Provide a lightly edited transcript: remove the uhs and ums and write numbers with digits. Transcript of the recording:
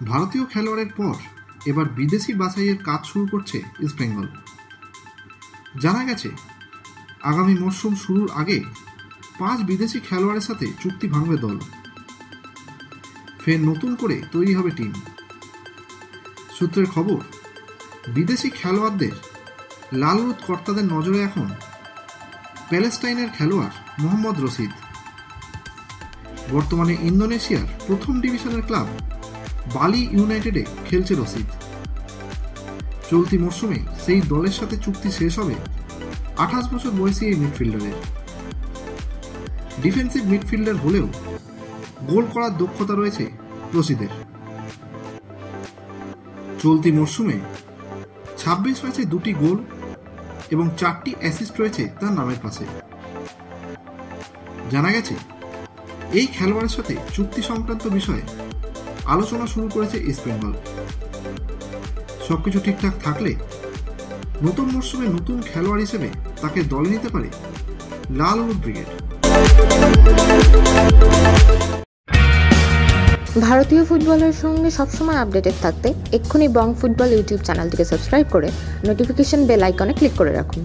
ভারতীয় খেলোয়াড়ের পর এবার বিদেশি বাছাইয়ের কাজ শুরু করছে ইস্টবেঙ্গল। জানা গেছে আগামী মরশুম শুরুর আগে 5 বিদেশি খেলোয়াড়ের সাথে চুক্তি ভাঙবে দল। ফের নতুন করে তৈরি হবে টিম। সূত্রের খবর, বিদেশি খেলোয়াড়দের লালরুদ কর্তাদের নজরে এখন প্যালেস্টাইনের খেলোয়াড় মোহাম্মদ রশিদ। বর্তমানে ইন্দোনেশিয়ার প্রথম ডিভিশনের ক্লাব বালি ইউনাইটেডে খেলছে রশিদ। চলতি মরশুমে সেই দলের সাথে চুক্তি শেষ হবে 28 বছর বয়সী এই মিডফিল্ডারের। ডিফেন্সিভ মিডফিল্ডার হলেও গোল করার দক্ষতা রয়েছে রশিদের। চলতি মরশুমে 26 ম্যাচে 2টি গোল এবং 4টি অ্যাসিস্ট রয়েছে তার নামের পাশে। জানা গেছে এই খেলোয়াড়ের সাথে চুক্তি সংক্রান্ত বিষয়ে আলোচনা শুরু করেছে ইস্টবেঙ্গল। সবকিছু ঠিকঠাক থাকলে নতুন মরশুমে নতুন খেলোয়াড় হিসেবে তাকে দলে নিতে পারে লালরুদ ব্রিগেড। ভারতীয় ফুটবলের সঙ্গে সবসময় আপডেটেড থাকতে এক্ষুনি বং ফুটবল ইউটিউব চ্যানেলটিকে সাবস্ক্রাইব করে নোটিফিকেশন বেল আইকনে ক্লিক করে রাখুন।